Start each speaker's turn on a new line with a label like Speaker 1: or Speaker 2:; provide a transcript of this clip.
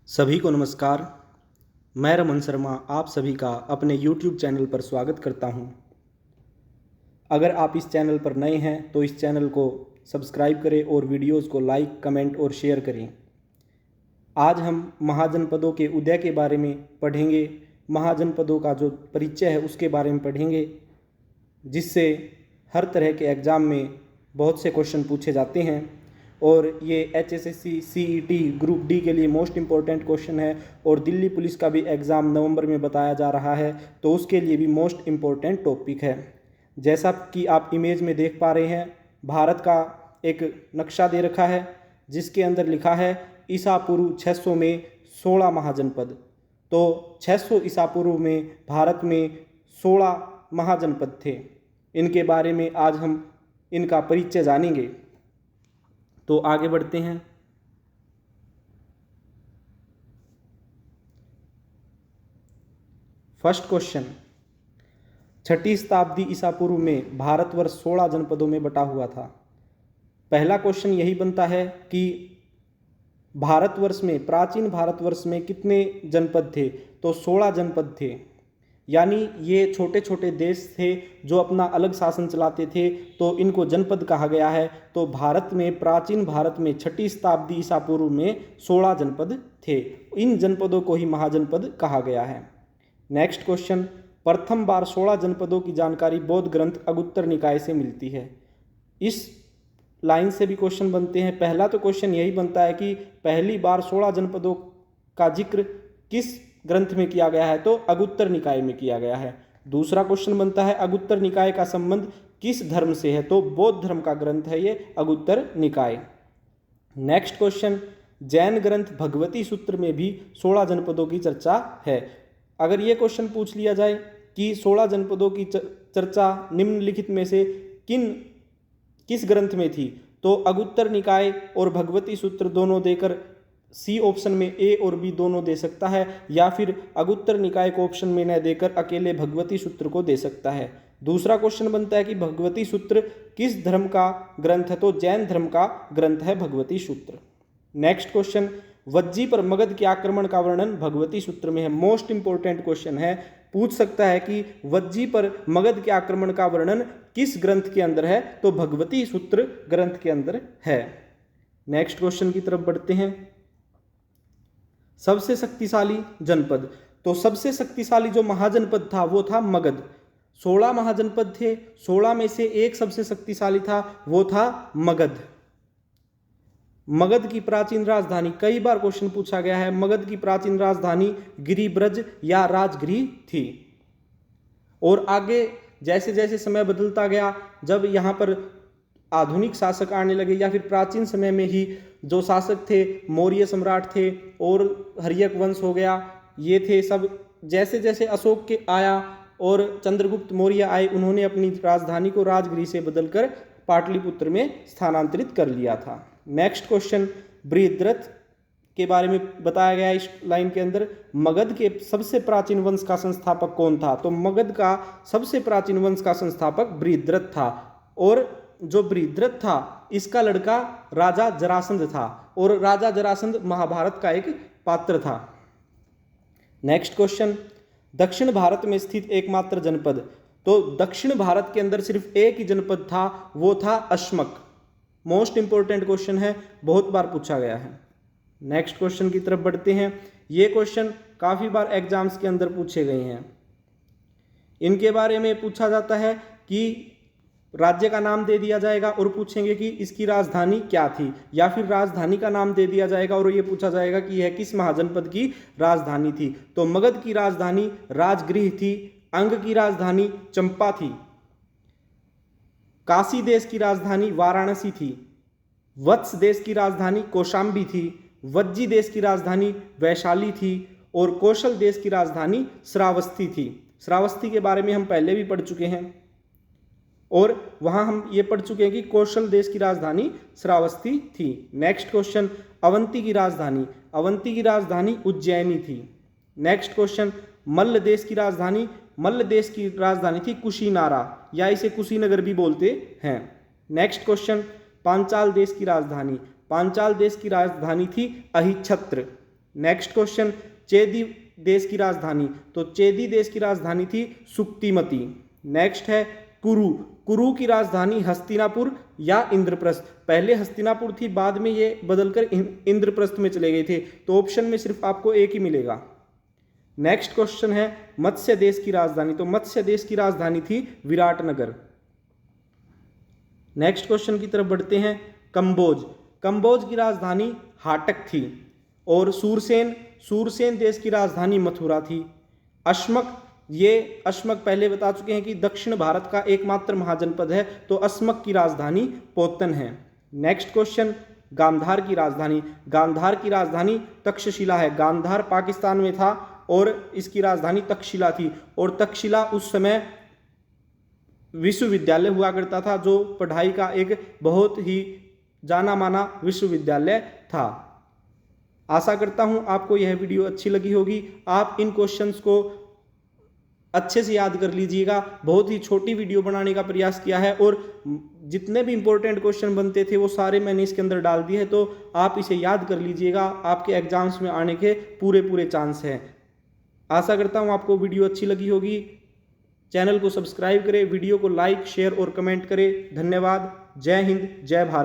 Speaker 1: सभी को नमस्कार। मैं रमन शर्मा आप सभी का अपने YouTube चैनल पर स्वागत करता हूं। अगर आप इस चैनल पर नए हैं तो इस चैनल को सब्सक्राइब करें और वीडियोस को लाइक, कमेंट और शेयर करें। आज हम महाजनपदों के उदय के बारे में पढ़ेंगे। महाजनपदों का जो परिचय है उसके बारे में पढ़ेंगे, जिससे हर तरह के एग्ज़ाम में बहुत से क्वेश्चन पूछे जाते हैं और ये HSSC CET ग्रुप डी के लिए मोस्ट इम्पॉर्टेंट क्वेश्चन है और दिल्ली पुलिस का भी एग्ज़ाम नवंबर में बताया जा रहा है, तो उसके लिए भी मोस्ट इम्पॉर्टेंट टॉपिक है। जैसा कि आप इमेज में देख पा रहे हैं, भारत का एक नक्शा दे रखा है जिसके अंदर लिखा है ईसा पूर्व 600 में 16 महाजनपद। तो 600 ईसा पूर्व में भारत में 16 महाजनपद थे। इनके बारे में आज हम इनका परिचय जानेंगे। तो आगे बढ़ते हैं। फर्स्ट क्वेश्चन, 6ठी शताब्दी ईसा पूर्व में भारतवर्ष 16 जनपदों में बटा हुआ था। पहला क्वेश्चन यही बनता है कि भारतवर्ष में, प्राचीन भारतवर्ष में कितने जनपद थे? तो 16 जनपद थे। यानी ये छोटे छोटे देश थे जो अपना अलग शासन चलाते थे, तो इनको जनपद कहा गया है। तो भारत में, प्राचीन भारत में 6ठी शताब्दी ईसा पूर्व में 16 जनपद थे। इन जनपदों को ही महाजनपद कहा गया है। नेक्स्ट क्वेश्चन, प्रथम बार 16 जनपदों की जानकारी बौद्ध ग्रंथ अगुत्तर निकाय से मिलती है। इस लाइन से भी क्वेश्चन बनते हैं। पहला तो क्वेश्चन यही बनता है कि पहली बार 16 जनपदों का जिक्र किस ग्रंथ में किया गया है? तो अगुत्तर निकाय में किया गया है। दूसरा क्वेश्चन बनता है अगुत्तर निकाय का संबंध किस धर्म से है? तो बौद्ध धर्म का ग्रंथ है ये अगुत्तर निकाय। नेक्स्ट क्वेश्चन, जैन ग्रंथ भगवती सूत्र में भी 16 जनपदों की चर्चा है। अगर ये क्वेश्चन पूछ लिया जाए कि 16 जनपदों की चर्चा निम्नलिखित में से किस ग्रंथ में थी? तो अगुत्तर निकाय और भगवती सूत्र दोनों देकर सी ऑप्शन में ए और बी दोनों दे सकता है, या फिर अगुत्तर निकाय को ऑप्शन में न देकर अकेले भगवती सूत्र को दे सकता है। दूसरा क्वेश्चन बनता है कि भगवती सूत्र किस धर्म का ग्रंथ है? तो जैन धर्म का ग्रंथ है भगवती सूत्र। नेक्स्ट क्वेश्चन, वज्जी पर मगध के आक्रमण का वर्णन भगवती सूत्र में है। मोस्ट इंपॉर्टेंट क्वेश्चन है, पूछ सकता है कि वज्जी पर मगध के आक्रमण का वर्णन किस ग्रंथ के अंदर है? तो भगवती सूत्र ग्रंथ के अंदर है। नेक्स्ट क्वेश्चन की तरफ बढ़ते हैं। सबसे शक्तिशाली जनपद, तो सबसे शक्तिशाली जो महाजनपद था वो था मगध। 16 महाजनपद थे, 16 में से एक सबसे शक्तिशाली था, वो था मगध। मगध की प्राचीन राजधानी, कई बार क्वेश्चन पूछा गया है, मगध की प्राचीन राजधानी गिरिब्रज या राजगृह थी। और आगे जैसे जैसे समय बदलता गया, जब यहाँ पर आधुनिक शासक आने लगे या फिर प्राचीन समय में ही जो शासक थे, मौर्य सम्राट थे और हर्यक वंश हो गया, ये थे सब। जैसे जैसे अशोक के आया और चंद्रगुप्त मौर्य आए, उन्होंने अपनी राजधानी को राजगृह से बदलकर पाटलिपुत्र में स्थानांतरित कर लिया था। नेक्स्ट क्वेश्चन, बृहद्रथ के बारे में बताया गया है इस लाइन के अंदर। मगध के सबसे प्राचीन वंश का संस्थापक कौन था? तो मगध का सबसे प्राचीन वंश का संस्थापक बृहद्रथ था। और जो बृहद्रथ था इसका लड़का राजा जरासंध था, और राजा जरासंध महाभारत का एक पात्र था। नेक्स्ट क्वेश्चन, दक्षिण भारत में स्थित एकमात्र जनपद, तो दक्षिण भारत के अंदर सिर्फ एक ही जनपद था, वो था अश्मक। मोस्ट इंपॉर्टेंट क्वेश्चन है, बहुत बार पूछा गया है। नेक्स्ट क्वेश्चन की तरफ बढ़ते हैं। ये क्वेश्चन काफी बार एग्जाम्स के अंदर पूछे गए हैं। इनके बारे में पूछा जाता है कि राज्य का नाम दे दिया जाएगा और पूछेंगे कि इसकी राजधानी क्या थी, या फिर राजधानी का नाम दे दिया जाएगा और ये पूछा जाएगा कि यह किस महाजनपद की राजधानी थी। तो मगध की राजधानी राजगृह थी, अंग की राजधानी चंपा थी, काशी देश की राजधानी वाराणसी थी, वत्स देश की राजधानी कौशाम्बी थी, वज्जी देश की राजधानी वैशाली थी, और कौशल देश की राजधानी श्रावस्ती थी। श्रावस्ती के बारे में हम पहले भी पढ़ चुके हैं, और वहां हम ये पढ़ चुके हैं कि कौशल देश की राजधानी श्रावस्ती थी। नेक्स्ट क्वेश्चन, अवंती की राजधानी, अवंती की राजधानी उज्जैनी थी। नेक्स्ट क्वेश्चन, मल्ल देश की राजधानी, मल्ल देश की राजधानी थी कुशीनारा, या इसे कुशीनगर भी बोलते हैं। नेक्स्ट क्वेश्चन, पांचाल देश की राजधानी, पांचाल देश की राजधानी थी अहिच्छत्र। नेक्स्ट क्वेश्चन, चेदी देश की राजधानी, तो चेदी देश की राजधानी थी सुक्तिमती। नेक्स्ट है कुरु, कुरु की राजधानी हस्तिनापुर या इंद्रप्रस्थ, पहले हस्तिनापुर थी, बाद में ये बदलकर इंद्रप्रस्थ में चले गए थे, तो ऑप्शन में सिर्फ आपको एक ही मिलेगा। नेक्स्ट क्वेश्चन है मत्स्य देश की राजधानी, तो मत्स्य देश की राजधानी थी विराटनगर। नेक्स्ट क्वेश्चन की तरफ बढ़ते हैं, कंबोज, कंबोज की राजधानी हाटक थी। और सूरसेन, सूरसेन देश की राजधानी मथुरा थी। अश्मक, ये अश्मक पहले बता चुके हैं कि दक्षिण भारत का एकमात्र महाजनपद है, तो अश्मक की राजधानी पोतन है। नेक्स्ट क्वेश्चन, गांधार की राजधानी, गांधार की राजधानी तक्षशिला है। गांधार पाकिस्तान में था और इसकी राजधानी तक्षशिला थी, और तक्षशिला उस समय विश्वविद्यालय हुआ करता था, जो पढ़ाई का एक बहुत ही जाना माना विश्वविद्यालय था। आशा करता हूं आपको यह वीडियो अच्छी लगी होगी। आप इन क्वेश्चंस को अच्छे से याद कर लीजिएगा। बहुत ही छोटी वीडियो बनाने का प्रयास किया है, और जितने भी इंपॉर्टेंट क्वेश्चन बनते थे वो सारे मैंने इसके अंदर डाल दिए हैं, तो आप इसे याद कर लीजिएगा, आपके एग्जाम्स में आने के पूरे चांस हैं। आशा करता हूं आपको वीडियो अच्छी लगी होगी। चैनल को सब्सक्राइब करें, वीडियो को लाइक, शेयर और कमेंट करें। धन्यवाद। जय हिंद, जय भारत।